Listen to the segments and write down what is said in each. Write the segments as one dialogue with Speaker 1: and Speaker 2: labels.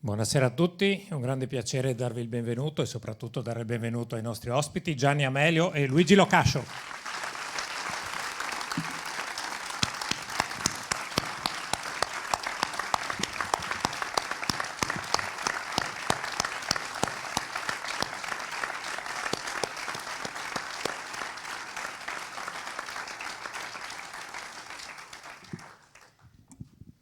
Speaker 1: Buonasera a tutti, è un grande piacere darvi il benvenuto e soprattutto dare il benvenuto ai nostri ospiti Gianni Amelio e Luigi Locascio.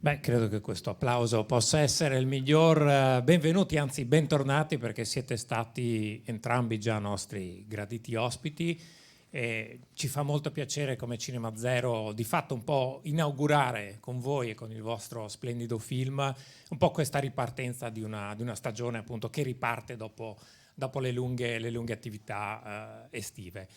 Speaker 1: Beh, credo che questo applauso possa essere il miglior benvenuti, anzi bentornati, perché siete stati entrambi già nostri graditi ospiti e ci fa molto piacere come Cinema Zero di fatto un po' inaugurare con voi e con il vostro splendido film un po' questa ripartenza di una stagione appunto che riparte dopo le lunghe attività estive.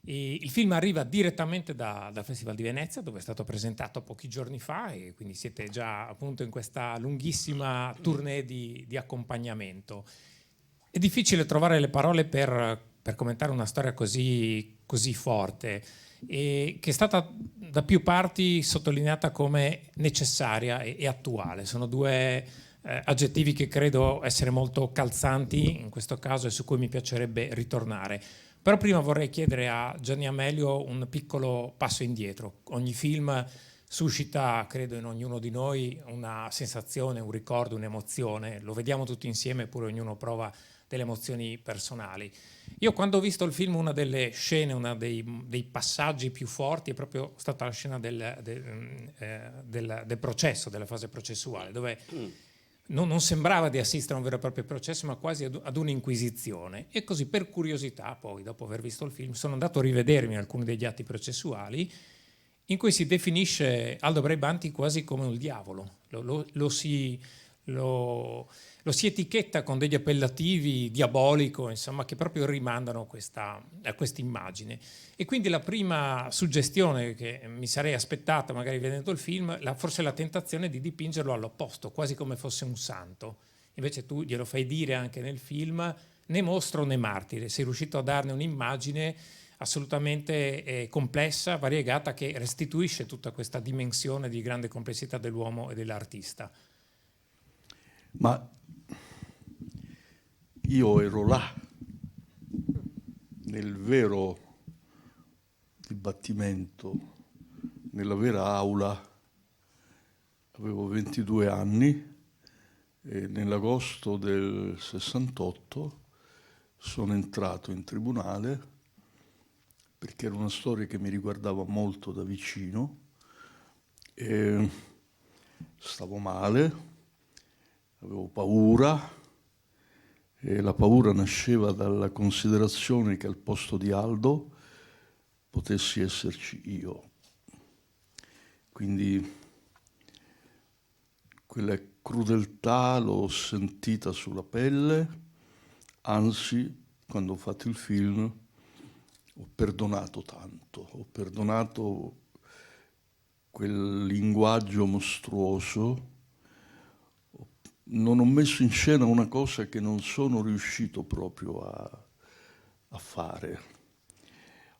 Speaker 1: Il film arriva direttamente dal Festival di Venezia, dove è stato presentato pochi giorni fa, e quindi siete già appunto in questa lunghissima tournée di accompagnamento. È difficile trovare le parole per commentare una storia così forte, e che è stata da più parti sottolineata come necessaria e attuale. Sono due aggettivi che credo essere molto calzanti in questo caso e su cui mi piacerebbe ritornare. Però prima vorrei chiedere a Gianni Amelio un piccolo passo indietro. Ogni film suscita, credo, in ognuno di noi una sensazione, un ricordo, un'emozione. Lo vediamo tutti insieme, eppure ognuno prova delle emozioni personali. Io quando ho visto il film, una delle scene, uno dei passaggi più forti è proprio stata la scena del processo, della fase processuale, dove non sembrava di assistere a un vero e proprio processo, ma quasi ad un'inquisizione. E così, per curiosità, poi, dopo aver visto il film, sono andato a rivedermi alcuni degli atti processuali in cui si definisce Aldo Braibanti quasi come un diavolo. Lo si etichetta con degli appellativi diabolico, insomma, che proprio rimandano a questa immagine. E quindi la prima suggestione che mi sarei aspettata, magari vedendo il film, forse la tentazione di dipingerlo all'opposto, quasi come fosse un santo. Invece tu glielo fai dire anche nel film, né mostro né martire. Sei riuscito a darne un'immagine assolutamente complessa, variegata, che restituisce tutta questa dimensione di grande complessità dell'uomo e dell'artista.
Speaker 2: Ma io ero là, nel vero dibattimento, nella vera aula. Avevo 22 anni e nell'agosto del 68 sono entrato in tribunale perché era una storia che mi riguardava molto da vicino e stavo male, avevo paura. E la paura nasceva dalla considerazione che al posto di Aldo potessi esserci io. Quindi quella crudeltà l'ho sentita sulla pelle, anzi, quando ho fatto il film ho perdonato tanto, ho perdonato quel linguaggio mostruoso. Non ho messo in scena una cosa che non sono riuscito proprio a fare.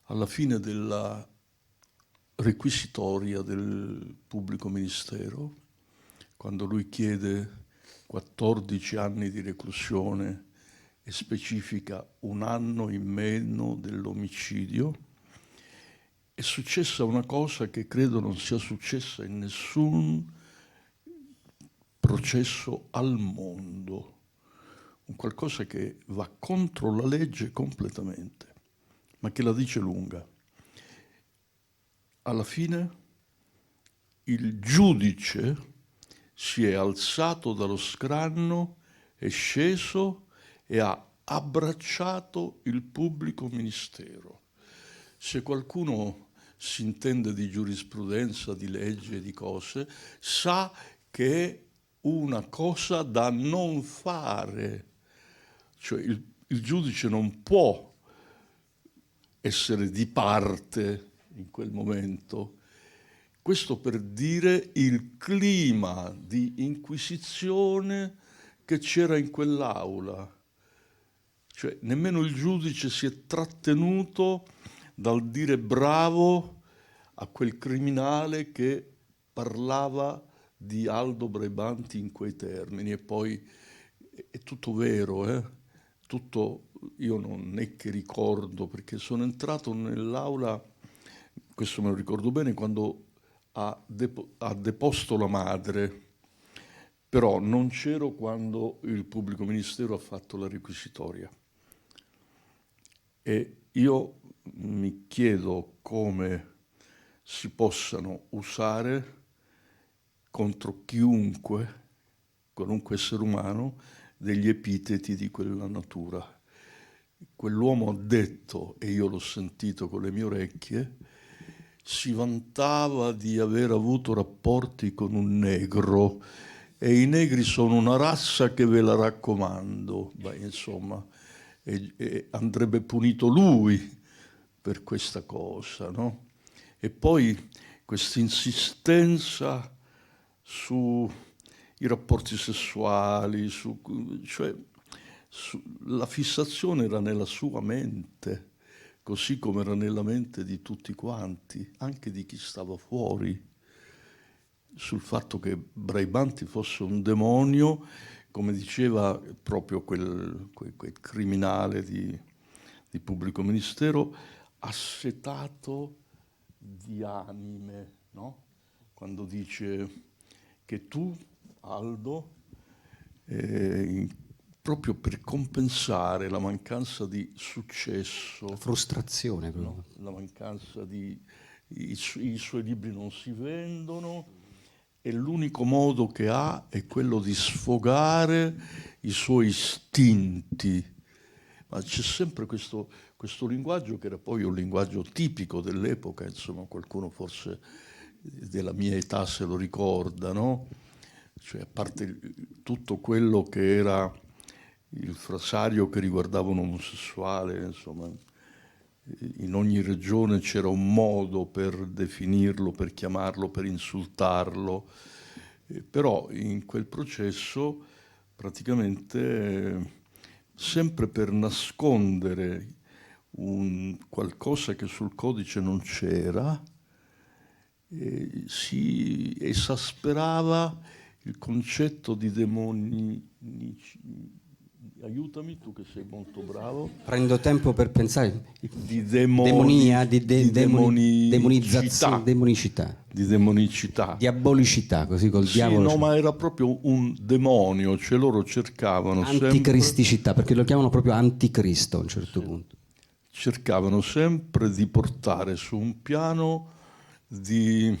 Speaker 2: Alla fine della requisitoria del pubblico ministero, quando lui chiede 14 anni di reclusione e specifica un anno in meno dell'omicidio, è successa una cosa che credo non sia successa in nessun processo al mondo, un qualcosa che va contro la legge completamente, ma che la dice lunga. Alla fine il giudice si è alzato dallo scranno, è sceso e ha abbracciato il pubblico ministero. Se qualcuno si intende di giurisprudenza, di legge, di cose, sa che è una cosa da non fare. Cioè il giudice non può essere di parte in quel momento. Questo per dire il clima di inquisizione che c'era in quell'aula. Cioè nemmeno il giudice si è trattenuto dal dire bravo a quel criminale che parlava di Aldo Braibanti in quei termini, e poi è tutto vero, tutto, io non è che ricordo, perché sono entrato nell'aula, questo me lo ricordo bene, quando ha deposto la madre, però non c'ero quando il pubblico ministero ha fatto la requisitoria. E io mi chiedo come si possano usare contro chiunque, qualunque essere umano, degli epiteti di quella natura. Quell'uomo ha detto, e io l'ho sentito con le mie orecchie, si vantava di aver avuto rapporti con un negro e i negri sono una razza che ve la raccomando. Beh, insomma, e andrebbe punito lui per questa cosa, no? E poi questa insistenza sui rapporti sessuali, cioè la fissazione era nella sua mente, così come era nella mente di tutti quanti, anche di chi stava fuori, sul fatto che Braibanti fosse un demonio, come diceva proprio quel criminale di pubblico ministero, assetato di anime, no? Quando dice che tu, Aldo, proprio per compensare la mancanza di successo,
Speaker 3: la frustrazione,
Speaker 2: no? La mancanza di i suoi libri non si vendono e l'unico modo che ha è quello di sfogare i suoi istinti. Ma c'è sempre questo linguaggio che era poi un linguaggio tipico dell'epoca, insomma, qualcuno forse della mia età se lo ricorda, no? Cioè, a parte tutto quello che era il frasario che riguardava un omosessuale, insomma, in ogni regione c'era un modo per definirlo, per chiamarlo, per insultarlo, però in quel processo praticamente sempre per nascondere qualcosa che sul codice non c'era, si esasperava il concetto di demoni. Aiutami, tu che sei molto bravo.
Speaker 3: Prendo tempo per pensare.
Speaker 2: Di
Speaker 3: Demonia,
Speaker 2: demonicità.
Speaker 3: Demonicità.
Speaker 2: Di demonicità.
Speaker 3: Diabolicità, così col
Speaker 2: Sì,
Speaker 3: diavolo.
Speaker 2: no, ma era proprio un demonio, cioè loro cercavano
Speaker 3: anticristicità, perché lo chiamano proprio anticristo a un certo punto.
Speaker 2: Cercavano sempre di portare su un piano di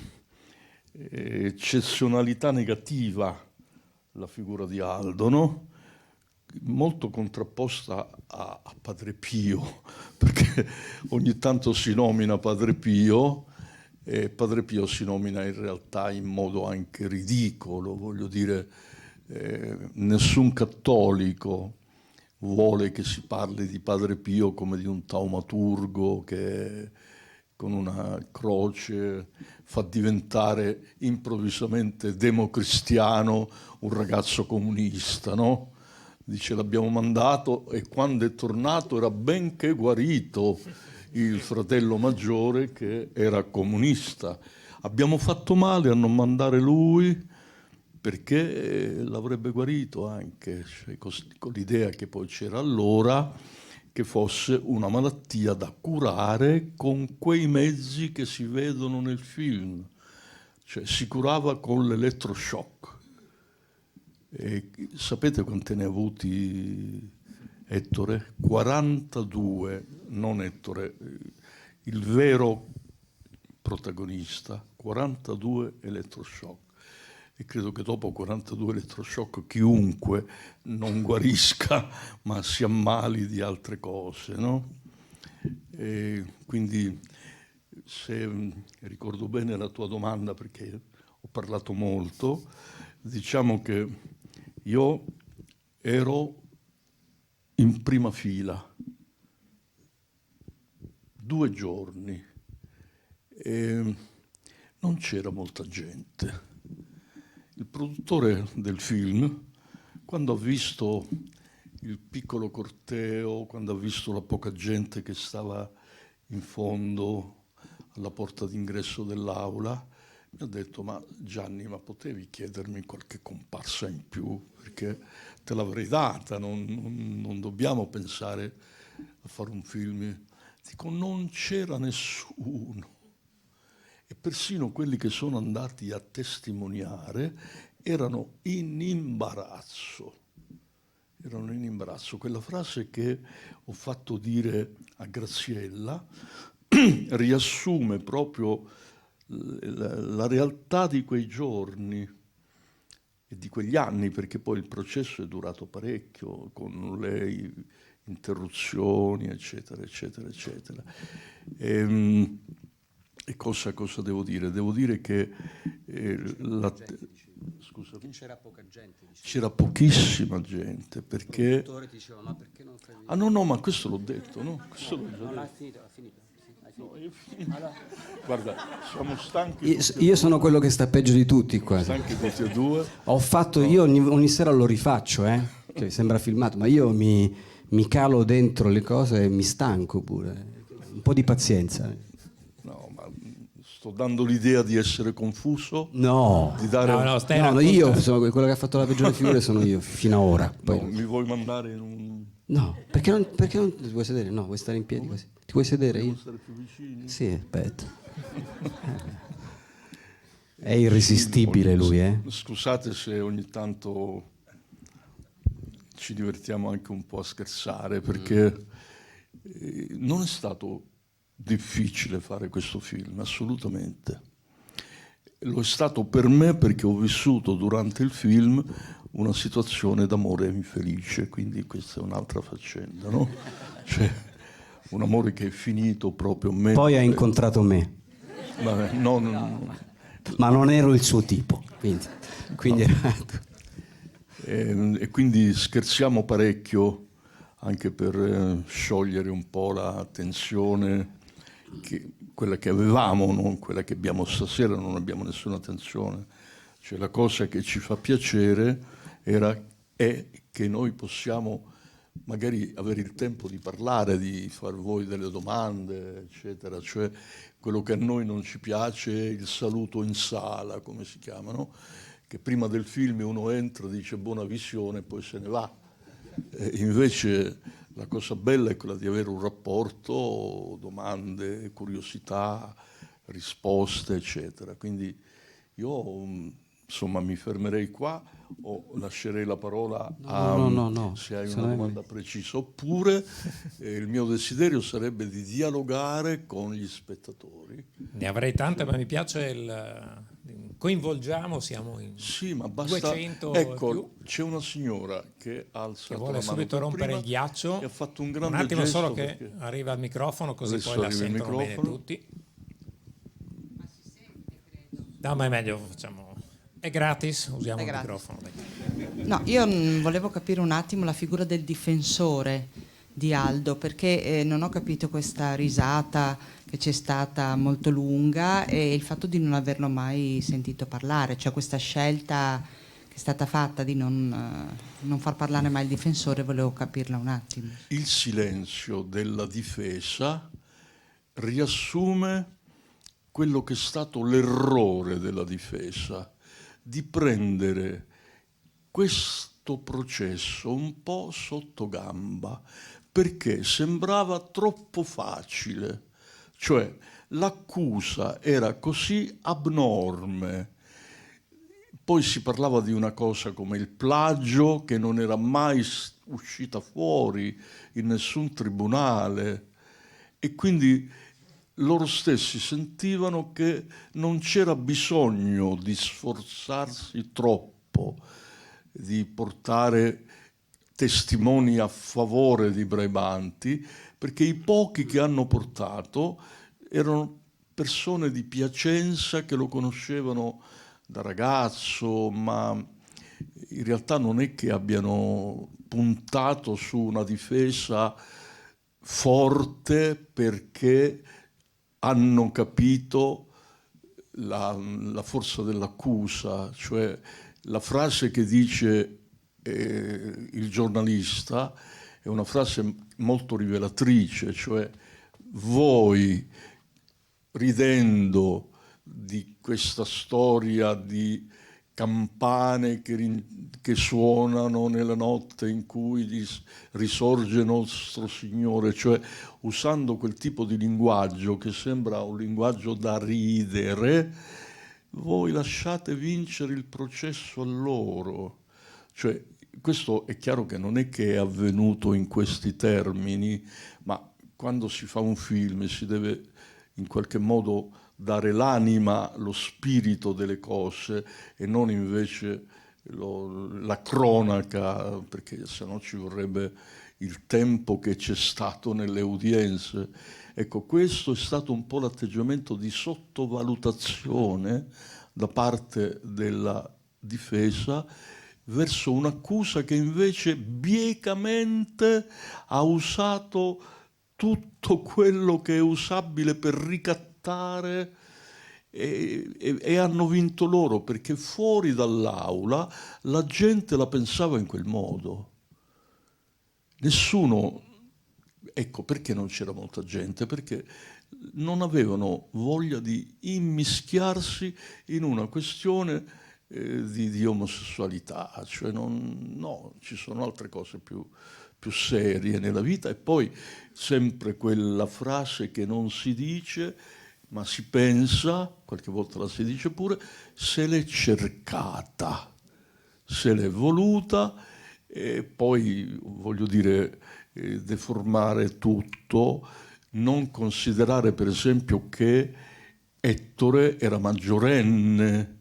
Speaker 2: eccezionalità negativa la figura di Aldo, no? Molto contrapposta a Padre Pio, perché ogni tanto si nomina Padre Pio e Padre Pio si nomina in realtà in modo anche ridicolo, voglio dire, nessun cattolico vuole che si parli di Padre Pio come di un taumaturgo che con una croce fa diventare improvvisamente democristiano un ragazzo comunista, no? Dice l'abbiamo mandato e quando è tornato era benché guarito il fratello maggiore che era comunista. Abbiamo fatto male a non mandare lui perché l'avrebbe guarito anche, cioè, con l'idea che poi c'era allora che fosse una malattia da curare con quei mezzi che si vedono nel film, cioè si curava con l'elettroshock. E sapete quante ne ha avuti Ettore? 42, non Ettore, il vero protagonista, 42 elettroshock. E credo che dopo 42 elettroshock chiunque non guarisca ma si ammali di altre cose, no? E quindi, se ricordo bene la tua domanda, perché ho parlato molto, diciamo che io ero in prima fila 2 giorni e non c'era molta gente. Il produttore del film, quando ha visto il piccolo corteo, quando ha visto la poca gente che stava in fondo alla porta d'ingresso dell'aula, mi ha detto: ma Gianni, ma potevi chiedermi qualche comparsa in più, perché te l'avrei data, non dobbiamo pensare a fare un film. Dico, non c'era nessuno. E persino quelli che sono andati a testimoniare erano in imbarazzo. Erano in imbarazzo. Quella frase che ho fatto dire a Graziella riassume proprio la realtà di quei giorni e di quegli anni, perché poi il processo è durato parecchio, con lei, interruzioni, eccetera, eccetera, eccetera. E cosa devo dire? Devo dire che scusami.
Speaker 3: C'era poca gente.
Speaker 2: C'era pochissima gente, perché...
Speaker 3: Il produttore ti diceva, ma perché non fai...
Speaker 2: Ah no, ma questo l'ho detto, no? Questo l'ho già
Speaker 3: No,
Speaker 2: detto.
Speaker 3: l'hai finito, l'hai finito.
Speaker 2: No, io guarda, siamo stanchi
Speaker 3: Io sono quello che sta peggio di tutti qua.
Speaker 2: stanchi tutti e due.
Speaker 3: Ho fatto, io ogni sera lo rifaccio, Cioè, sembra filmato, ma io mi calo dentro le cose e mi stanco pure. Un po' di pazienza.
Speaker 2: No, ma sto dando l'idea di essere confuso.
Speaker 3: No,
Speaker 2: Di dare...
Speaker 1: No, stai
Speaker 3: no,
Speaker 1: raccontando.
Speaker 3: io sono quello che ha fatto la peggiore figura sono io, fino ad ora. Poi...
Speaker 2: No, mi vuoi mandare in un...
Speaker 3: No, perché non ti vuoi sedere? No, vuoi stare in piedi così? Ti vuoi sedere?
Speaker 2: Devo
Speaker 3: Io?
Speaker 2: stare più vicini?
Speaker 3: Sì, aspetta. È irresistibile lui,
Speaker 2: Scusate se ogni tanto ci divertiamo anche un po' a scherzare, perché non è stato difficile fare questo film, assolutamente. Lo è stato per me perché ho vissuto durante il film una situazione d'amore infelice, quindi questa è un'altra faccenda, no? Cioè, un amore che è finito proprio mentre...
Speaker 3: Poi ha incontrato me,
Speaker 2: Vabbè, no.
Speaker 3: ma non ero il suo tipo, quindi
Speaker 2: E quindi scherziamo parecchio anche per sciogliere un po' la tensione, quella che avevamo, non quella che abbiamo stasera, non abbiamo nessuna tensione. Cioè, la cosa che ci fa piacere è che noi possiamo magari avere il tempo di parlare, di far voi delle domande, eccetera. Cioè, quello che a noi non ci piace è il saluto in sala, come si chiama, no? Che prima del film uno entra, dice buona visione e poi se ne va. Invece la cosa bella è quella di avere un rapporto, domande, curiosità, risposte, eccetera. Quindi io insomma mi fermerei qua o lascerei la parola a
Speaker 3: no.
Speaker 2: se hai una domanda precisa, oppure il mio desiderio sarebbe di dialogare con gli spettatori.
Speaker 1: Ne avrei tante, ma mi piace il... Coinvolgiamo, siamo in
Speaker 2: Sì, ma basta.
Speaker 1: 200
Speaker 2: Ecco,
Speaker 1: più.
Speaker 2: c'è una signora che ha
Speaker 1: Che
Speaker 2: alzato
Speaker 1: vuole
Speaker 2: la mano
Speaker 1: subito
Speaker 2: per
Speaker 1: rompere
Speaker 2: prima
Speaker 1: il ghiaccio.
Speaker 2: e ha fatto un
Speaker 1: Un
Speaker 2: grande
Speaker 1: attimo
Speaker 2: gesto
Speaker 1: solo che
Speaker 2: perché...
Speaker 1: arriva il microfono, così
Speaker 2: Adesso
Speaker 1: poi la
Speaker 2: arriva il
Speaker 1: sentono bene
Speaker 2: microfono.
Speaker 1: tutti. No, ma è meglio, facciamo... È gratis, usiamo il microfono. Dai.
Speaker 4: No, io volevo capire un attimo la figura del difensore di Aldo, perché non ho capito questa risata che c'è stata molto lunga e il fatto di non averlo mai sentito parlare, cioè questa scelta che è stata fatta di non far parlare mai il difensore, volevo capirla un attimo.
Speaker 2: Il silenzio della difesa riassume quello che è stato l'errore della difesa, di prendere questo processo un po' sotto gamba, perché sembrava troppo facile, cioè l'accusa era così abnorme. Poi si parlava di una cosa come il plagio che non era mai uscita fuori in nessun tribunale e quindi loro stessi sentivano che non c'era bisogno di sforzarsi troppo, di portare testimoni a favore di Braibanti, perché i pochi che hanno portato erano persone di Piacenza che lo conoscevano da ragazzo, ma in realtà non è che abbiano puntato su una difesa forte perché hanno capito la forza dell'accusa, cioè la frase che dice il giornalista è una frase molto rivelatrice, cioè voi ridendo di questa storia di campane che suonano nella notte in cui risorge nostro Signore, cioè usando quel tipo di linguaggio che sembra un linguaggio da ridere, voi lasciate vincere il processo a loro. Cioè, questo è chiaro che non è che è avvenuto in questi termini, ma quando si fa un film si deve in qualche modo dare l'anima, lo spirito delle cose e non invece la cronaca, perché sennò ci vorrebbe il tempo che c'è stato nelle udienze. Ecco, questo è stato un po' l'atteggiamento di sottovalutazione da parte della difesa verso un'accusa che invece biecamente ha usato tutto quello che è usabile per ricattare e hanno vinto loro, perché fuori dall'aula la gente la pensava in quel modo. Nessuno, ecco perché non c'era molta gente, perché non avevano voglia di immischiarsi in una questione di omosessualità, cioè no, ci sono altre cose più serie nella vita. E poi sempre quella frase che non si dice ma si pensa, qualche volta la si dice pure, se l'è cercata, se l'è voluta, e poi voglio dire deformare tutto, non considerare per esempio che Ettore era maggiorenne.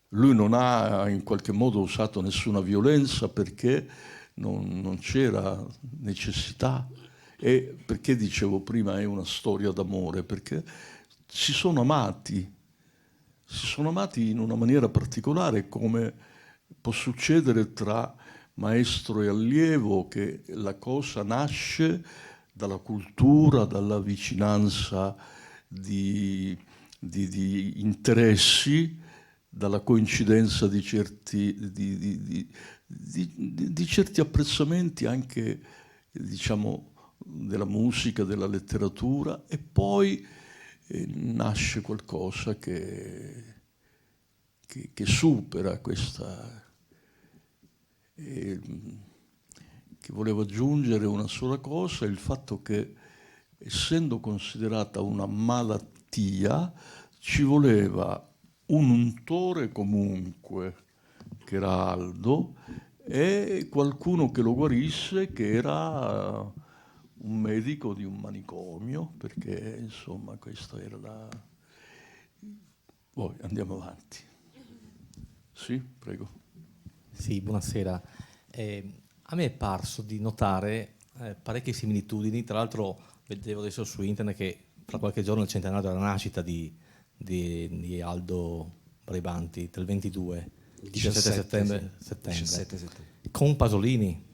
Speaker 2: Lui non ha in qualche modo usato nessuna violenza perché non c'era necessità. E perché dicevo prima è una storia d'amore? Perché si sono amati in una maniera particolare, come può succedere tra maestro e allievo, che la cosa nasce dalla cultura, dalla vicinanza di interessi, dalla coincidenza di certi apprezzamenti anche, diciamo, della musica, della letteratura, e poi nasce qualcosa che supera questa. Che volevo aggiungere una sola cosa, il fatto che, essendo considerata una malattia, ci voleva un untore comunque, che era Aldo, e qualcuno che lo guarisse, che era un medico di un manicomio, perché insomma questa era la. Poi andiamo avanti. Sì, prego.
Speaker 5: Sì, buonasera. A me è parso di notare parecchie similitudini. Tra l'altro vedevo adesso su internet che fra qualche giorno è il centenario della nascita di Aldo Braibanti, del 22, 17 settembre,
Speaker 3: 17 settembre.
Speaker 5: con Pasolini.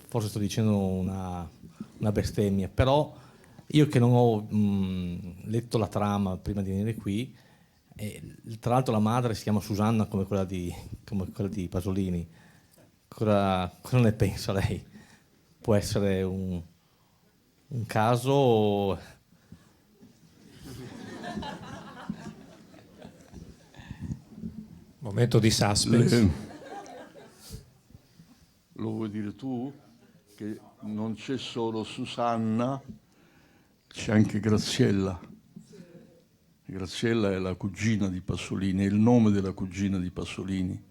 Speaker 5: Forse sto dicendo una bestemmia, però io che non ho letto la trama prima di venire qui, tra l'altro la madre si chiama Susanna come quella di Pasolini. Cosa ne pensa lei? Può essere un caso?
Speaker 1: Momento di suspense.
Speaker 2: Lo vuoi dire tu? Che non c'è solo Susanna, c'è anche Graziella. Graziella è la cugina di Pasolini, è il nome della cugina di Pasolini,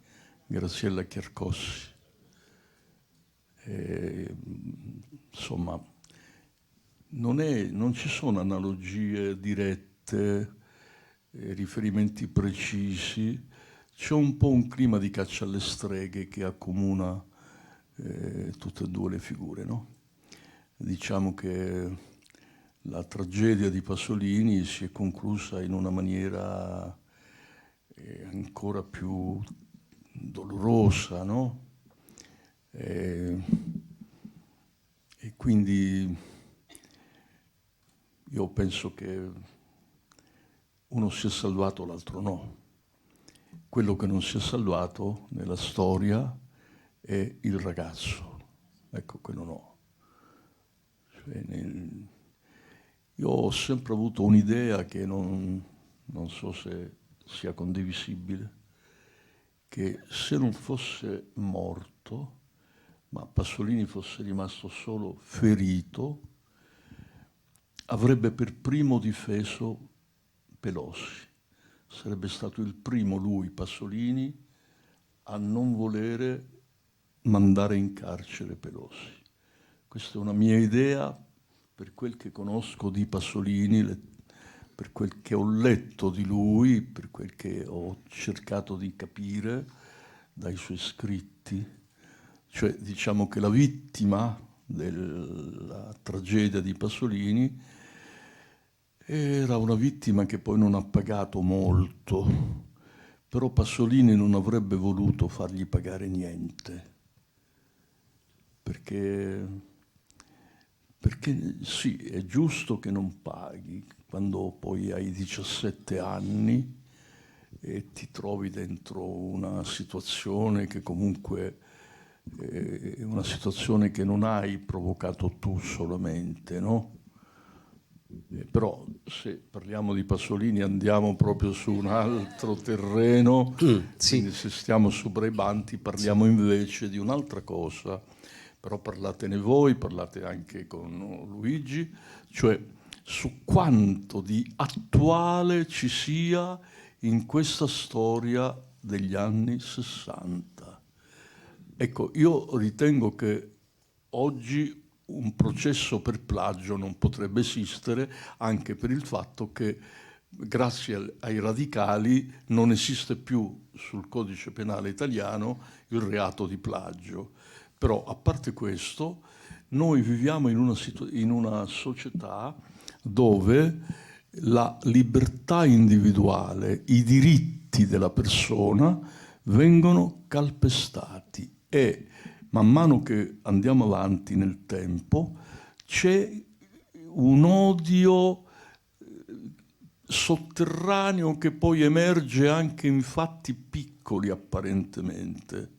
Speaker 2: Graziella Chiarcossi. Insomma, non ci sono analogie dirette, riferimenti precisi, c'è un po' un clima di caccia alle streghe che accomuna tutte e due le figure, no? Diciamo che la tragedia di Pasolini si è conclusa in una maniera ancora più dolorosa, no? E quindi io penso che uno si è salvato, l'altro no. Quello che non si è salvato nella storia è il ragazzo. Ecco, quello no. Cioè, io ho sempre avuto un'idea che non non so se sia condivisibile, che se non fosse morto, ma Pasolini fosse rimasto solo ferito, avrebbe per primo difeso Pelosi. Sarebbe stato il primo, lui, Pasolini, a non volere mandare in carcere Pelosi. Questa è una mia idea per quel che conosco di Pasolini, per quel che ho letto di lui, per quel che ho cercato di capire dai suoi scritti. Cioè, diciamo che la vittima della tragedia di Pasolini era una vittima che poi non ha pagato molto, però Pasolini non avrebbe voluto fargli pagare niente, perché sì, è giusto che non paghi quando poi hai 17 anni e ti trovi dentro una situazione che comunque è una situazione che non hai provocato tu solamente, no? Però se parliamo di Pasolini andiamo proprio su un altro terreno,
Speaker 3: sì.
Speaker 2: quindi se stiamo su Braibanti parliamo invece di un'altra cosa, però parlatene voi, parlate anche con Luigi, cioè su quanto di attuale ci sia in questa storia degli anni 60. Ecco, io ritengo che oggi un processo per plagio non potrebbe esistere, anche per il fatto che grazie ai radicali non esiste più sul codice penale italiano il reato di plagio. Però a parte questo, noi viviamo in una società dove la libertà individuale, i diritti della persona vengono calpestati e man mano che andiamo avanti nel tempo c'è un odio sotterraneo che poi emerge anche in fatti piccoli apparentemente.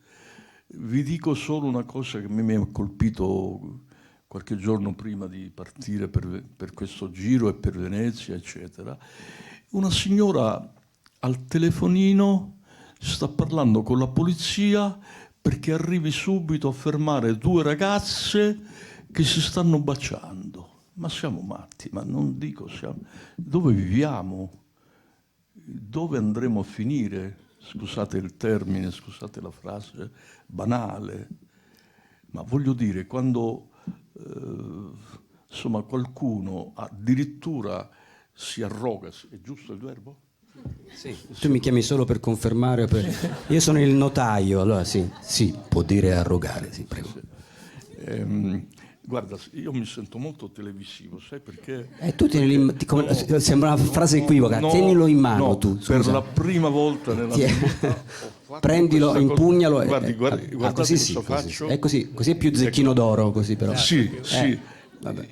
Speaker 2: Vi dico solo una cosa che mi ha colpito qualche giorno prima di partire per questo giro e per Venezia, eccetera. Una signora al telefonino sta parlando con la polizia perché arrivi subito a fermare due ragazze che si stanno baciando. Ma siamo matti, ma non dico dove viviamo? Dove andremo a finire? Scusate il termine, scusate la frase banale, ma voglio dire, quando insomma qualcuno addirittura si arroga, è giusto il verbo?
Speaker 3: Sì. Tu mi chiami solo per confermare, io sono il notaio, allora sì, può dire arrogare, sì, prego.
Speaker 2: Guarda, io mi sento molto televisivo, sai perché?
Speaker 3: Tu sembra una frase equivoca, tienilo in mano
Speaker 2: no,
Speaker 3: tu.
Speaker 2: Per la prima volta nella mia vita
Speaker 3: prendilo, impugnalo.
Speaker 2: Guardate
Speaker 3: così
Speaker 2: cosa
Speaker 3: sì,
Speaker 2: faccio.
Speaker 3: È così è più zecchino d'oro, così però.
Speaker 2: Sì.
Speaker 3: Vabbè.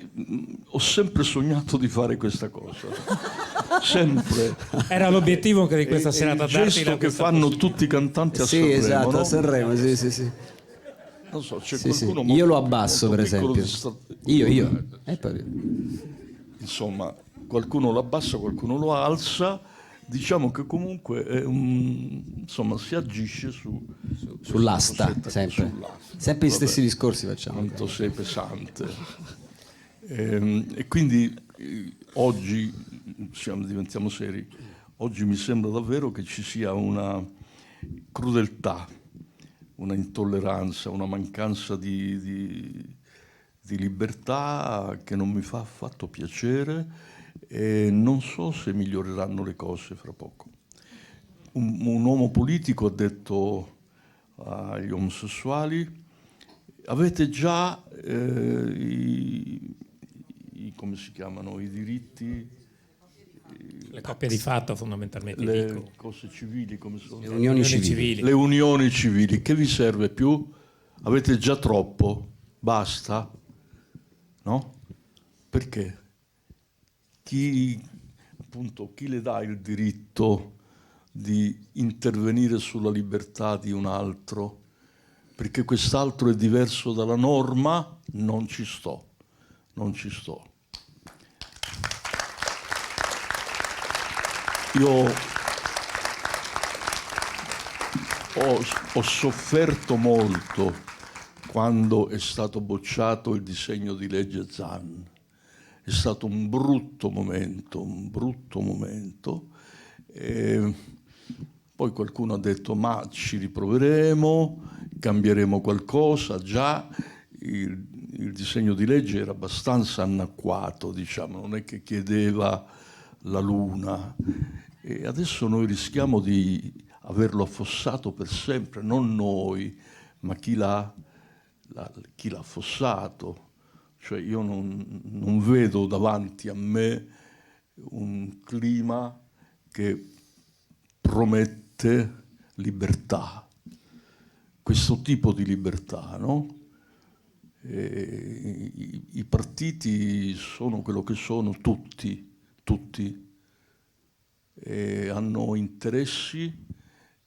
Speaker 2: Ho sempre sognato di fare questa cosa, sempre.
Speaker 1: Era l'obiettivo anche di questa serata.
Speaker 2: Il gesto che fanno tutti i cantanti a
Speaker 3: Sì,
Speaker 2: Sanremo,
Speaker 3: esatto,
Speaker 2: no?
Speaker 3: a Sanremo, sì.
Speaker 2: Non so, c'è
Speaker 3: Sì.
Speaker 2: qualcuno
Speaker 3: Io lo abbasso, per esempio. Io.
Speaker 2: Insomma, qualcuno lo abbassa, qualcuno lo alza. Diciamo che comunque è insomma, si agisce
Speaker 3: sull'asta, sempre.
Speaker 2: Sull'asta.
Speaker 3: Sempre gli stessi discorsi facciamo.
Speaker 2: Quanto sei pesante. E quindi oggi, diventiamo seri, oggi mi sembra davvero che ci sia una crudeltà, una intolleranza, una mancanza di libertà che non mi fa affatto piacere e non so se miglioreranno le cose fra poco. Un uomo politico ha detto agli omosessuali: avete già come si chiamano, i diritti,
Speaker 1: le coppie di fatto fondamentalmente,
Speaker 2: le cose civili, come sono?
Speaker 3: Le unioni civili.
Speaker 2: Le unioni civili, che vi serve più? Avete già troppo, basta, no? Perché chi le dà il diritto di intervenire sulla libertà di un altro? Perché quest'altro è diverso dalla norma? Non ci sto. Io ho sofferto molto quando è stato bocciato il disegno di legge Zan. È stato un brutto momento. E poi qualcuno ha detto: ma ci riproveremo, cambieremo qualcosa. Già il disegno di legge era abbastanza anacquato, diciamo, non è che chiedeva la luna. E adesso noi rischiamo di averlo affossato per sempre, non noi, ma chi l'ha affossato. Cioè io non vedo davanti a me un clima che promette libertà, questo tipo di libertà, no? I partiti sono quello che sono, tutti, e hanno interessi,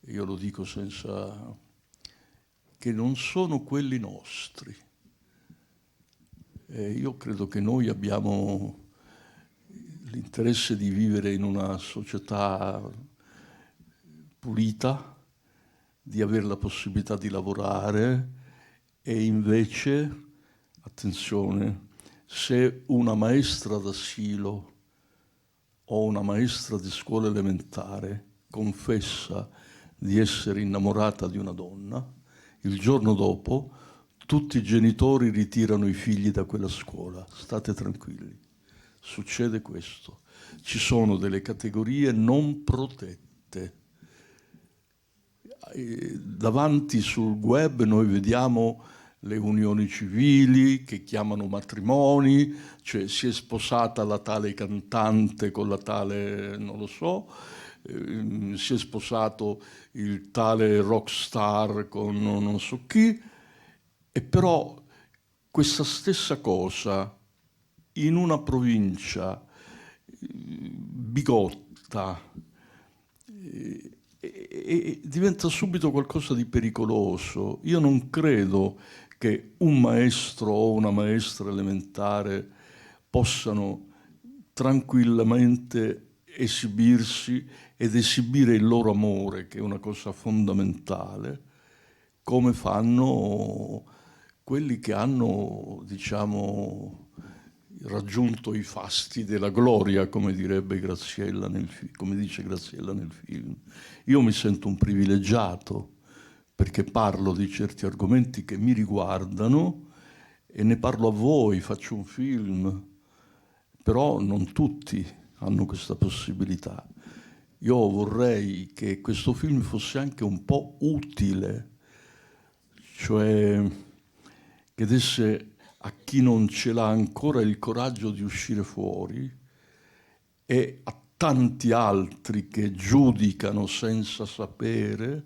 Speaker 2: io lo dico senza, che non sono quelli nostri. Io credo che noi abbiamo l'interesse di vivere in una società pulita, di avere la possibilità di lavorare, e invece, attenzione, se una maestra d'asilo o una maestra di scuola elementare confessa di essere innamorata di una donna, il giorno dopo tutti i genitori ritirano i figli da quella scuola. State tranquilli, succede questo. Ci sono delle categorie non protette. Davanti sul web noi vediamo le unioni civili che chiamano matrimoni, cioè si è sposata la tale cantante con la tale, non lo so, si è sposato il tale rockstar con non so chi, e però questa stessa cosa in una provincia bigotta e diventa subito qualcosa di pericoloso. Io non credo che un maestro o una maestra elementare possano tranquillamente esibirsi ed esibire il loro amore, che è una cosa fondamentale, come fanno quelli che hanno, diciamo, raggiunto i fasti della gloria, come direbbe Graziella come dice Graziella nel film. Io mi sento un privilegiato perché parlo di certi argomenti che mi riguardano e ne parlo a voi, faccio un film, però non tutti hanno questa possibilità. Io vorrei che questo film fosse anche un po' utile, cioè che desse a chi non ce l'ha ancora il coraggio di uscire fuori, e a tanti altri che giudicano senza sapere,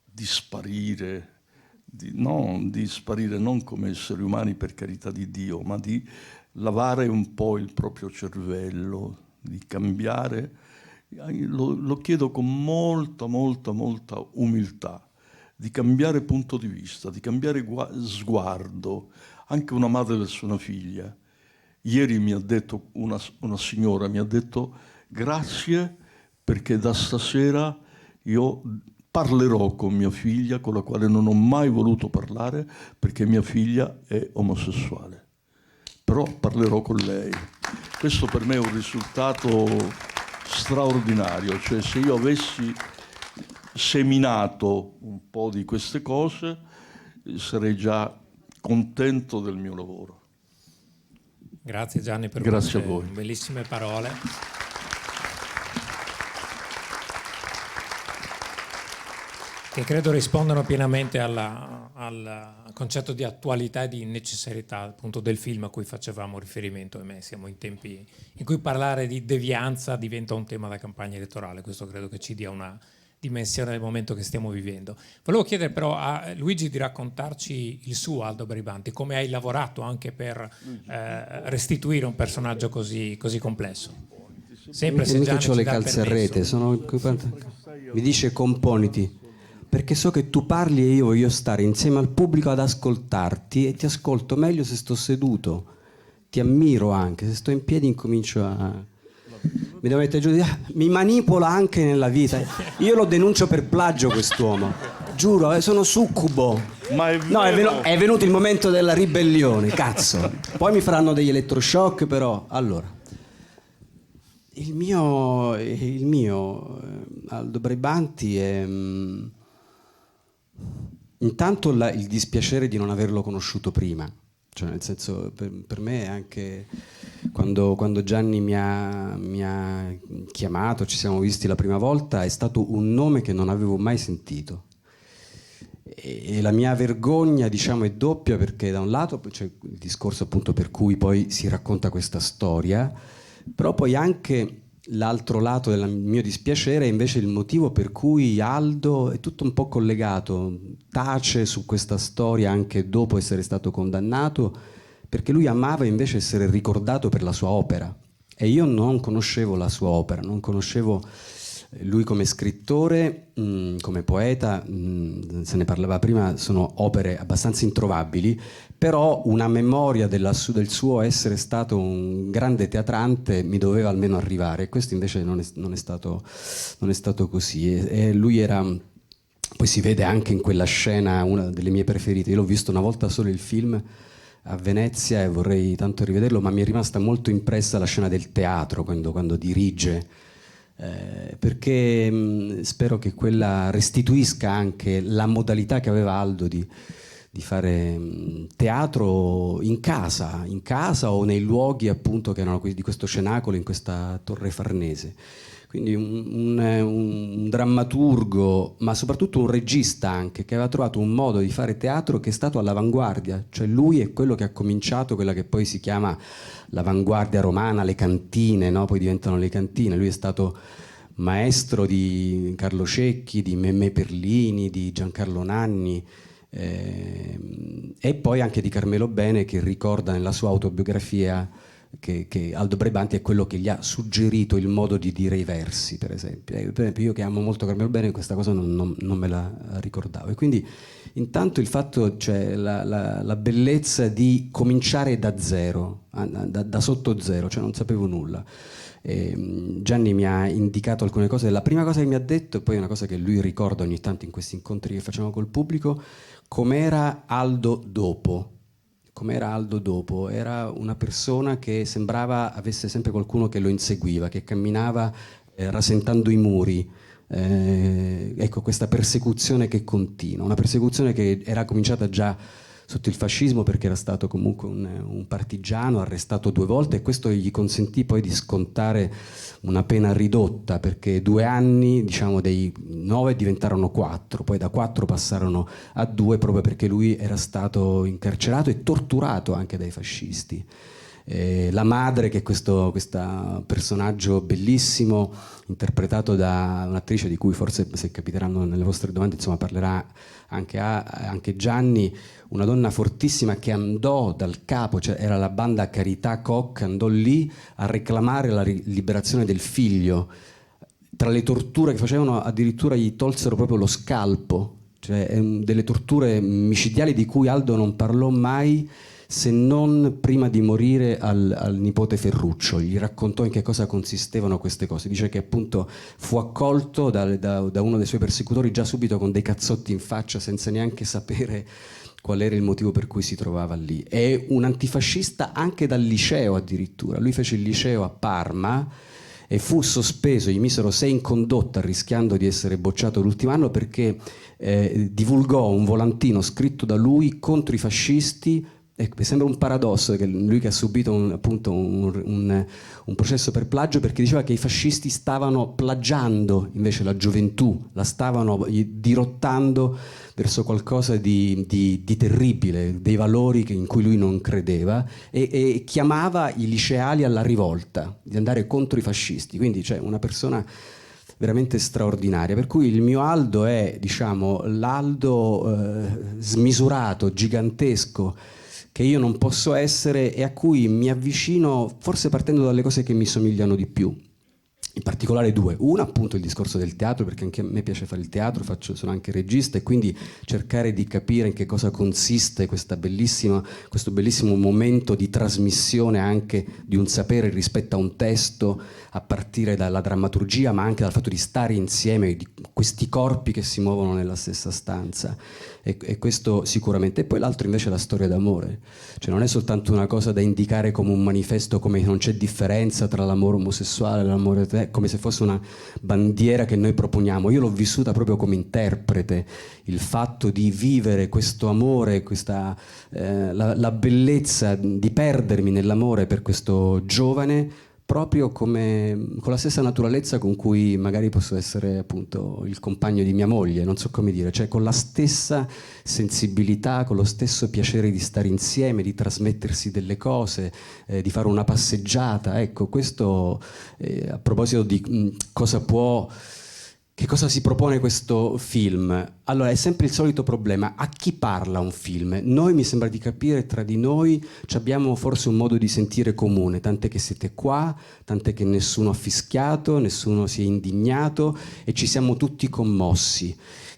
Speaker 2: di sparire, di sparire non come esseri umani, per carità di Dio, ma di lavare un po' il proprio cervello, di cambiare. Lo chiedo con molta umiltà, di cambiare punto di vista, di cambiare sguardo. Anche una madre verso una figlia. Ieri mi ha detto una signora, mi ha detto: grazie perché da stasera io parlerò con mia figlia, con la quale non ho mai voluto parlare perché mia figlia è omosessuale. Però parlerò con lei. Questo per me è un risultato straordinario. Cioè, se io avessi seminato un po' di queste cose, sarei già contento del mio lavoro.
Speaker 1: Grazie Gianni per
Speaker 2: Grazie
Speaker 1: queste
Speaker 2: a voi.
Speaker 1: bellissime parole. Che credo rispondano pienamente al concetto di attualità e di necessarietà, appunto, del film a cui facevamo riferimento. Ahimè, siamo in tempi in cui parlare di devianza diventa un tema da campagna elettorale. Questo credo che ci dia una dimensione del momento che stiamo vivendo. Volevo chiedere però a Luigi di raccontarci il suo Aldo Baribanti, come hai lavorato anche per restituire un personaggio così complesso. Sempre se
Speaker 3: mica
Speaker 1: Gianni
Speaker 3: c'ho
Speaker 1: ci
Speaker 3: le
Speaker 1: dà il
Speaker 3: calze a
Speaker 1: permesso.
Speaker 3: rete, mi dice componiti, perché so che tu parli e io voglio stare insieme al pubblico ad ascoltarti, e ti ascolto meglio se sto seduto, ti ammiro anche, se sto in piedi incomincio a mi devo mettere giù, mi manipola anche nella vita. Io lo denuncio per plagio quest'uomo, giuro, sono succubo.
Speaker 2: Ma è
Speaker 3: No,
Speaker 2: vero.
Speaker 3: è venuto il momento della ribellione, cazzo. Poi mi faranno degli elettroshock, però. Allora, il mio Aldo Brabanti è intanto il dispiacere di non averlo conosciuto prima. Cioè, nel senso, per me anche quando Gianni mi ha chiamato, ci siamo visti la prima volta, è stato un nome che non avevo mai sentito. E la mia vergogna, diciamo, è doppia, perché da un lato c'è il discorso appunto per cui poi si racconta questa storia, però poi anche l'altro lato del mio dispiacere è invece il motivo per cui Aldo è tutto un po' collegato, tace su questa storia anche dopo essere stato condannato, perché lui amava invece essere ricordato per la sua opera, e io non conoscevo la sua opera, non conoscevo lui come scrittore, come poeta, se ne parlava prima, sono opere abbastanza introvabili, però una memoria del suo essere stato un grande teatrante mi doveva almeno arrivare, e questo invece non è stato così. E lui era, poi si vede anche in quella scena, una delle mie preferite. Io l'ho visto una volta solo il film a Venezia e vorrei tanto rivederlo, ma mi è rimasta molto impressa la scena del teatro, quando dirige, perché spero che quella restituisca anche la modalità che aveva Aldo di fare teatro in casa o nei luoghi appunto che erano di questo cenacolo in questa Torre Farnese. Quindi un drammaturgo, ma soprattutto un regista anche, che aveva trovato un modo di fare teatro che è stato all'avanguardia. Cioè lui è quello che ha cominciato quella che poi si chiama l'avanguardia romana, le cantine, no? Poi diventano le cantine. Lui è stato maestro di Carlo Cecchi, di Memmè Perlini, di Giancarlo Nanni, e poi anche di Carmelo Bene, che ricorda nella sua autobiografia che Aldo Brabanti è quello che gli ha suggerito il modo di dire i versi, per esempio. Io che amo molto Carmelo Bene, questa cosa non me la ricordavo. E quindi intanto il fatto, cioè la bellezza di cominciare da zero, da sotto zero, cioè non sapevo nulla. Gianni mi ha indicato alcune cose. La prima cosa che mi ha detto, e poi una cosa che lui ricorda ogni tanto in questi incontri che facciamo col pubblico, com'era Aldo dopo. Era una persona che sembrava avesse sempre qualcuno che lo inseguiva, che camminava rasentando i muri. Ecco, questa persecuzione che continua, una persecuzione che era cominciata già sotto il fascismo, perché era stato comunque un partigiano arrestato 2 volte, e questo gli consentì poi di scontare una pena ridotta, perché 2 anni, diciamo, dei 9 diventarono 4, poi da 4 passarono a 2, proprio perché lui era stato incarcerato e torturato anche dai fascisti. La madre, che è questo personaggio bellissimo, interpretato da un'attrice di cui forse, se capiteranno nelle vostre domande, insomma, parlerà anche Gianni, una donna fortissima che andò dal capo, cioè era la banda Carità Koch, andò lì a reclamare la liberazione del figlio. Tra le torture che facevano, addirittura gli tolsero proprio lo scalpo, cioè delle torture micidiali di cui Aldo non parlò mai, se non prima di morire al nipote Ferruccio. Gli raccontò in che cosa consistevano queste cose. Dice che appunto fu accolto da uno dei suoi persecutori già subito con dei cazzotti in faccia, senza neanche sapere qual era il motivo per cui si trovava lì. È un antifascista anche dal liceo addirittura. Lui fece il liceo a Parma e fu sospeso, gli misero 6 in condotta rischiando di essere bocciato l'ultimo anno, perché divulgò un volantino scritto da lui contro i fascisti. Ecco, mi sembra un paradosso che lui, che ha subito un processo per plagio, perché diceva che i fascisti stavano plagiando invece la gioventù, la stavano dirottando verso qualcosa di terribile, dei valori in cui lui non credeva, e chiamava i liceali alla rivolta, di andare contro i fascisti. Quindi c'è una persona veramente straordinaria, per cui il mio Aldo è, diciamo, l'Aldo smisurato, gigantesco, che io non posso essere, e a cui mi avvicino forse partendo dalle cose che mi somigliano di più. in particolare due. Una, appunto, il discorso del teatro, perché anche a me piace fare il teatro, sono anche regista, e quindi cercare di capire in che cosa consiste questo bellissimo momento di trasmissione anche di un sapere rispetto a un testo, a partire dalla drammaturgia, ma anche dal fatto di stare insieme, di questi corpi che si muovono nella stessa stanza. E questo sicuramente. E poi l'altro invece è la storia d'amore, cioè non è soltanto una cosa da indicare come un manifesto, come non c'è differenza tra l'amore omosessuale e l'amore come se fosse una bandiera che noi proponiamo. Io l'ho vissuta proprio come interprete, il fatto di vivere questo amore, la bellezza di perdermi nell'amore per questo giovane, proprio come con la stessa naturalezza con cui magari posso essere appunto il compagno di mia moglie, non so come dire, cioè con la stessa sensibilità, con lo stesso piacere di stare insieme, di trasmettersi delle cose, di fare una passeggiata. Ecco, questo a proposito di che cosa si propone questo film? Allora, è sempre il solito problema: a chi parla un film? Noi, mi sembra di capire, tra di noi abbiamo forse un modo di sentire comune, tant'è che siete qua, tant'è che nessuno ha fischiato, nessuno si è indignato e ci siamo tutti commossi.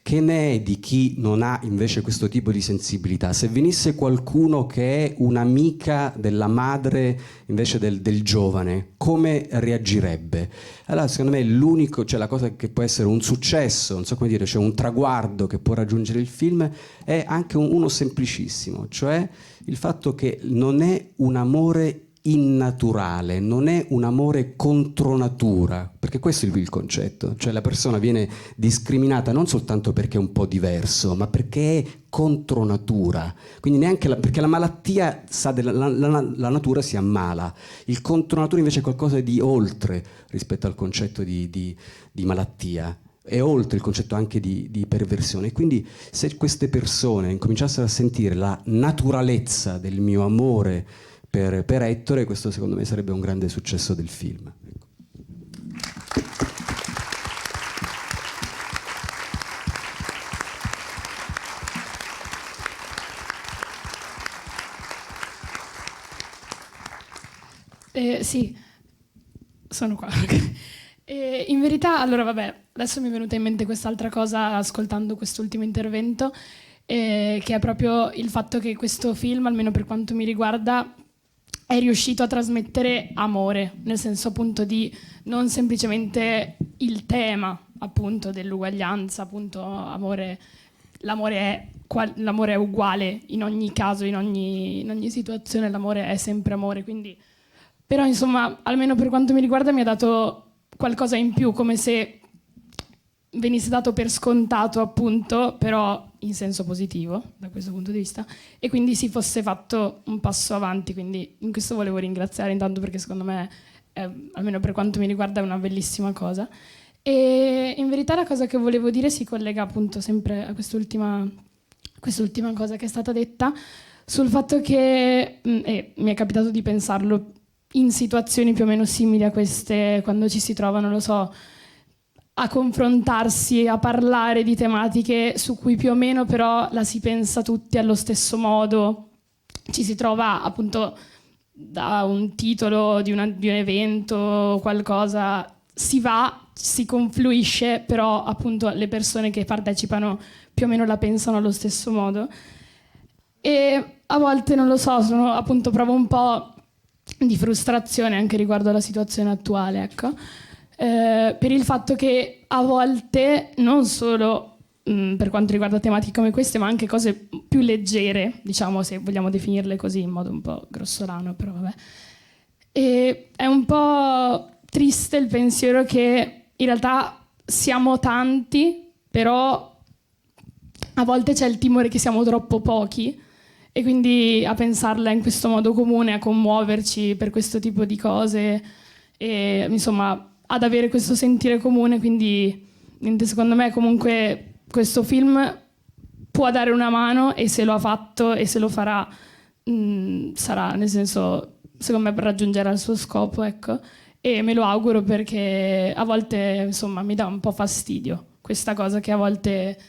Speaker 3: Che ne è di chi non ha invece questo tipo di sensibilità? Se venisse qualcuno che è un'amica della madre invece del giovane, come reagirebbe? Allora, secondo me l'unico, cioè la cosa che può essere un successo, non so come dire, cioè un traguardo che può raggiungere il film, è anche uno semplicissimo, cioè il fatto che non è un amore innaturale, non è un amore contro natura, perché questo è il concetto, cioè la persona viene discriminata non soltanto perché è un po' diverso, ma perché è contro natura, quindi neanche perché la malattia sa la natura si ammala, il contro natura invece è qualcosa di oltre rispetto al concetto di malattia, è oltre il concetto anche di perversione. Quindi se queste persone incominciassero a sentire la naturalezza del mio amore per Ettore, questo secondo me sarebbe un grande successo del film.
Speaker 6: Sì, sono qua. In verità, allora vabbè, adesso mi è venuta in mente quest'altra cosa ascoltando quest'ultimo intervento, che è proprio il fatto che questo film, almeno per quanto mi riguarda, è riuscito a trasmettere amore, nel senso appunto di non semplicemente il tema appunto dell'uguaglianza, appunto amore, l'amore è uguale in ogni caso, in ogni situazione, l'amore è sempre amore, quindi però insomma, almeno per quanto mi riguarda, mi ha dato qualcosa in più, come se venisse dato per scontato appunto, però in senso positivo da questo punto di vista, e quindi si fosse fatto un passo avanti. Quindi in questo volevo ringraziare intanto, perché secondo me almeno per quanto mi riguarda è una bellissima cosa. E in verità la cosa che volevo dire si collega appunto sempre a quest'ultima cosa che è stata detta, sul fatto che mi è capitato di pensarlo in situazioni più o meno simili a queste, quando ci si trova, non lo so, a confrontarsi, a parlare di tematiche su cui più o meno però la si pensa tutti allo stesso modo. Ci si trova appunto da un titolo di un evento, qualcosa, si va, si confluisce, però appunto le persone che partecipano più o meno la pensano allo stesso modo. E a volte, non lo so, appunto provo un po' di frustrazione anche riguardo alla situazione attuale, ecco. Per il fatto che a volte, non solo per quanto riguarda tematiche come queste, ma anche cose più leggere, diciamo, se vogliamo definirle così in modo un po' grossolano, però vabbè. E è un po' triste il pensiero che in realtà siamo tanti, però a volte c'è il timore che siamo troppo pochi, e quindi a pensarla in questo modo comune, a commuoverci per questo tipo di cose, e insomma ad avere questo sentire comune. Quindi secondo me comunque questo film può dare una mano, e se lo ha fatto e se lo farà sarà, nel senso, secondo me raggiungerà il suo scopo, ecco. E me lo auguro, perché a volte insomma mi dà un po' fastidio questa cosa che a volte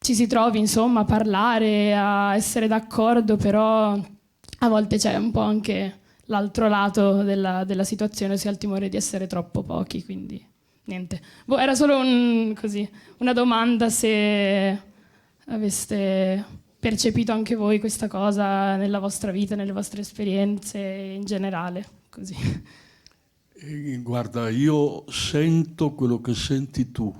Speaker 6: ci si trovi insomma a parlare, a essere d'accordo, però a volte c'è un po' anche l'altro lato della situazione, si ha il timore di essere troppo pochi, quindi niente. Era solo una domanda se aveste percepito anche voi questa cosa nella vostra vita, nelle vostre esperienze in generale, così.
Speaker 2: Guarda, io sento quello che senti tu,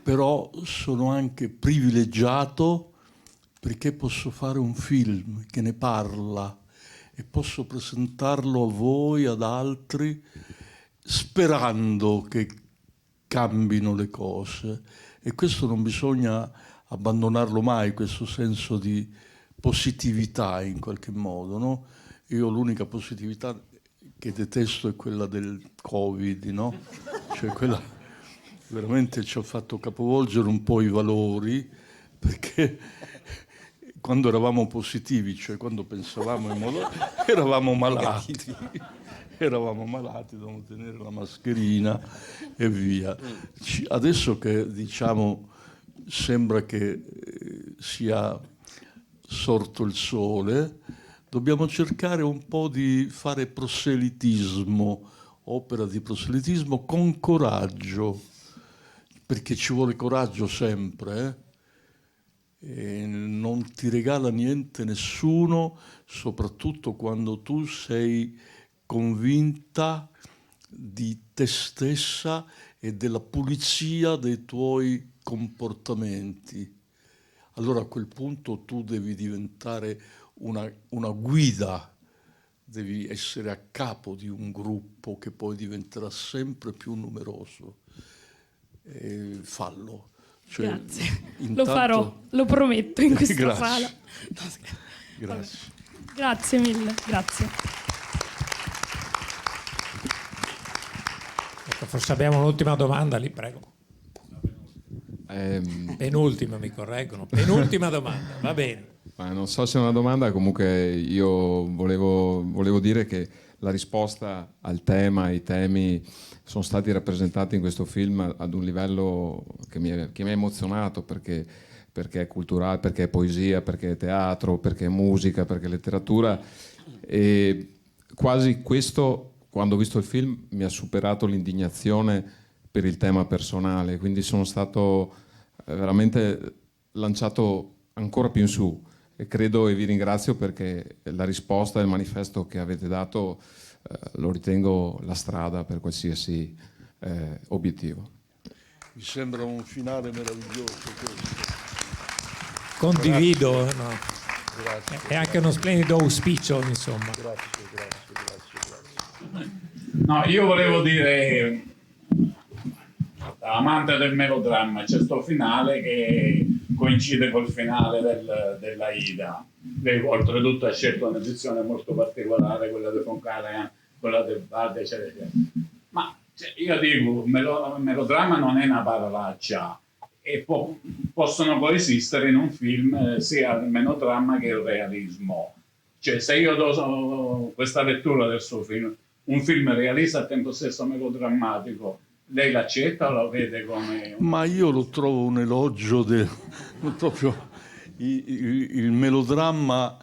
Speaker 2: però sono anche privilegiato perché posso fare un film che ne parla e posso presentarlo a voi, ad altri, sperando che cambino le cose. E questo non bisogna abbandonarlo mai, questo senso di positività in qualche modo, no? Io l'unica positività che detesto è quella del Covid, no? Cioè quella veramente ci ha fatto capovolgere un po' i valori, perché quando eravamo positivi, cioè quando pensavamo in modo, eravamo malati, dovevamo tenere la mascherina e via. Adesso che diciamo sembra che sia sorto il sole, dobbiamo cercare un po' di fare proselitismo, opera di proselitismo con coraggio, perché ci vuole coraggio sempre, E non ti regala niente nessuno, soprattutto quando tu sei convinta di te stessa e della pulizia dei tuoi comportamenti. Allora a quel punto tu devi diventare una guida, devi essere a capo di un gruppo che poi diventerà sempre più numeroso. Fallo. Cioè,
Speaker 6: Grazie,
Speaker 2: intanto...
Speaker 6: lo farò, lo prometto in questa
Speaker 2: Grazie.
Speaker 6: sala.
Speaker 2: Grazie.
Speaker 6: Grazie mille, grazie.
Speaker 1: Ecco, forse abbiamo un'ultima domanda lì, prego. Penultima, mi correggono. Penultima domanda, va bene.
Speaker 7: Ma non so se è una domanda, comunque io volevo dire che la risposta al tema, ai temi sono stati rappresentati in questo film ad un livello che mi ha emozionato, perché è culturale, perché è poesia, perché è teatro, perché è musica, perché è letteratura, e quasi questo, quando ho visto il film, mi ha superato l'indignazione per il tema personale, quindi sono stato veramente lanciato ancora più in su. E credo, e vi ringrazio perché la risposta e il manifesto che avete dato lo ritengo la strada per qualsiasi obiettivo.
Speaker 2: Mi sembra un finale meraviglioso questo.
Speaker 1: Condivido,
Speaker 2: Grazie.
Speaker 1: no.
Speaker 2: Grazie.
Speaker 1: È anche uno splendido auspicio, insomma.
Speaker 2: Grazie.
Speaker 8: No, io volevo dire, da amante del melodramma, c'è sto finale che coincide col finale della Ida. Lei oltretutto ha scelto un'edizione molto particolare, quella di Foncana, quella del Bade, eccetera. Ma io dico, melodramma non è una parolaccia, e possono coesistere in un film sia il melodramma che il realismo. Cioè, se io do questa lettura del suo film, un film realista al tempo stesso melodrammatico, lei l'accetta o lo vede come...
Speaker 2: Ma io lo trovo un elogio proprio il melodramma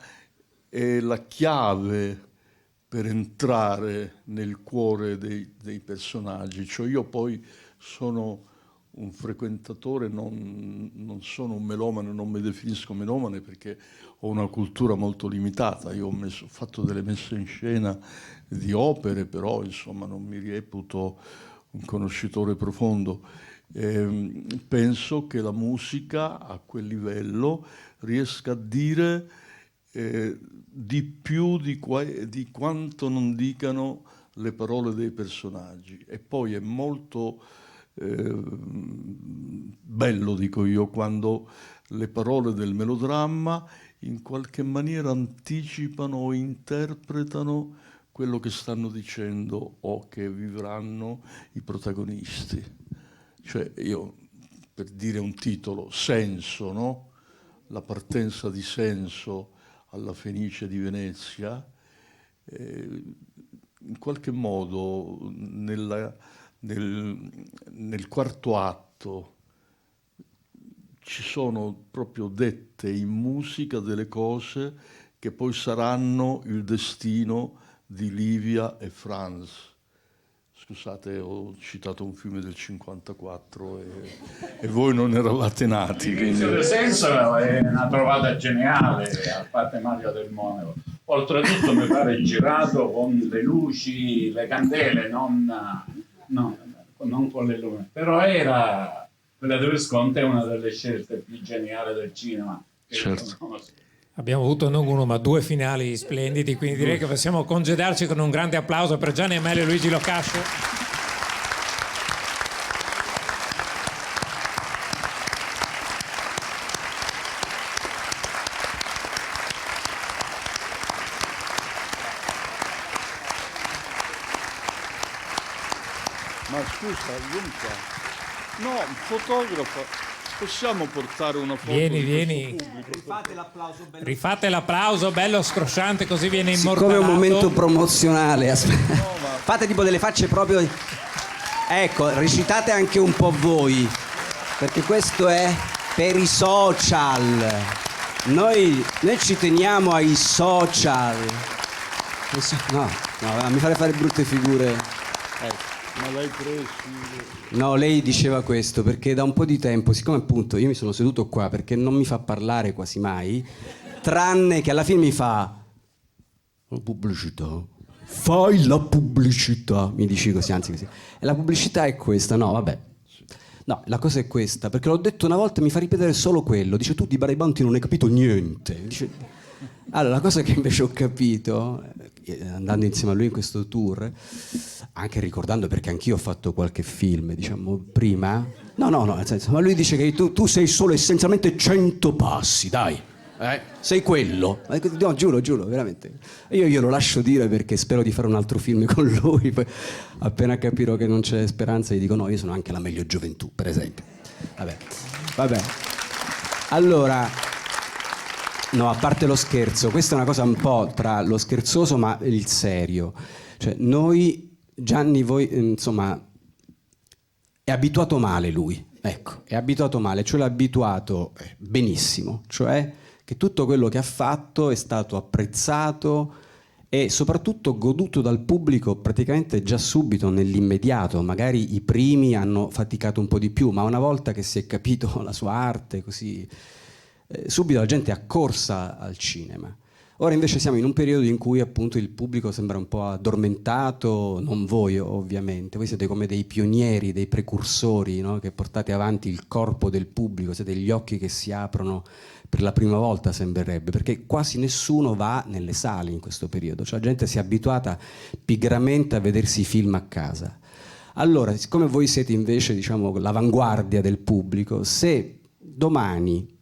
Speaker 2: è la chiave per entrare nel cuore dei personaggi. Cioè io poi sono un frequentatore, non sono un melomane, non mi definisco melomane perché ho una cultura molto limitata. Io ho fatto delle messe in scena di opere, però insomma non mi reputo un conoscitore profondo. Penso che la musica a quel livello riesca a dire di più di quanto non dicano le parole dei personaggi. E poi è molto bello, dico io, quando le parole del melodramma in qualche maniera anticipano o interpretano quello che stanno dicendo o che vivranno i protagonisti. Cioè io, per dire un titolo, Senso, no? La partenza di Senso alla Fenice di Venezia, in qualche modo nel quarto atto ci sono proprio dette in musica delle cose che poi saranno il destino di Livia e Franz. Scusate, ho citato un film del 54 e voi non eravate nati.
Speaker 8: Il Vizio del senso è una trovata geniale, a parte Mario Del Monaco. Oltretutto mi pare girato con le luci, le candele, non con le luci. Però quella di Visconti è una delle scelte più geniali del cinema.
Speaker 2: Certo.
Speaker 1: Abbiamo avuto non uno ma due finali splendidi, quindi direi che possiamo congedarci con un grande applauso per Gianni Amelio e Luigi Locascio.
Speaker 2: Ma scusa, Luca, no, fotografo. Possiamo portare una foto?
Speaker 1: Vieni. Rifate l'applauso bello scrosciante, così viene immortalato.
Speaker 3: Siccome è un momento promozionale, fate tipo delle facce proprio. Ecco, recitate anche un po' voi, perché questo è per i social. Noi ci teniamo ai social. No, mi fate fare brutte figure. Ecco.
Speaker 2: Ma l'hai preso?
Speaker 3: No, lei diceva questo perché da un po' di tempo, siccome appunto io mi sono seduto qua perché non mi fa parlare quasi mai, tranne che alla fine mi fa la pubblicità. Fai la pubblicità, mi dici così, anzi così. E la pubblicità è questa, no, vabbè. No, la cosa è questa, perché l'ho detto una volta e mi fa ripetere solo quello. Dice, tu di Barabanti non hai capito niente. Dice, allora, la cosa che invece ho capito, andando insieme a lui in questo tour, anche ricordando perché anch'io ho fatto qualche film, diciamo, prima. No, nel senso, ma lui dice che tu sei solo essenzialmente 100 passi, dai. Sei quello. No, giuro, veramente. Io glielo lascio dire perché spero di fare un altro film con lui. Poi, appena capirò che non c'è speranza, gli dico no, io sono anche la meglio gioventù, per esempio. Vabbè. Allora, no, a parte lo scherzo, questa è una cosa un po' tra lo scherzoso ma il serio. Cioè, noi, Gianni, voi, insomma, è abituato male lui. Ecco, è abituato male, cioè l'ha abituato benissimo, cioè che tutto quello che ha fatto è stato apprezzato e soprattutto goduto dal pubblico praticamente già subito, nell'immediato. Magari i primi hanno faticato un po' di più, ma una volta che si è capito la sua arte, così, subito la gente è accorsa al cinema. Ora invece siamo in un periodo in cui appunto il pubblico sembra un po' addormentato, non voi ovviamente, voi siete come dei pionieri, dei precursori, no? Che portate avanti il corpo del pubblico, siete gli occhi che si aprono per la prima volta, sembrerebbe, perché quasi nessuno va nelle sale in questo periodo, cioè la gente si è abituata pigramente a vedersi i film a casa. Allora, siccome voi siete invece, diciamo, l'avanguardia del pubblico, se domani,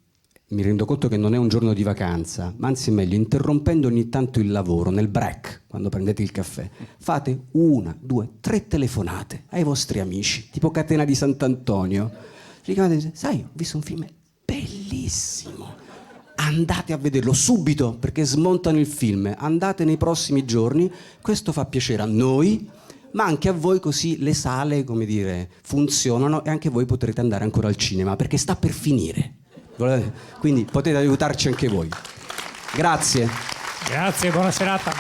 Speaker 3: mi rendo conto che non è un giorno di vacanza, ma anzi meglio, interrompendo ogni tanto il lavoro, nel break, quando prendete il caffè, fate 1, 2, 3 telefonate ai vostri amici, tipo Catena di Sant'Antonio. Li chiamate e dite, sai, ho visto un film bellissimo, andate a vederlo subito, perché smontano il film, andate nei prossimi giorni, questo fa piacere a noi, ma anche a voi, così le sale, come dire, funzionano e anche voi potrete andare ancora al cinema, perché sta per finire. Quindi potete aiutarci anche voi. Grazie.
Speaker 1: Grazie, buona serata.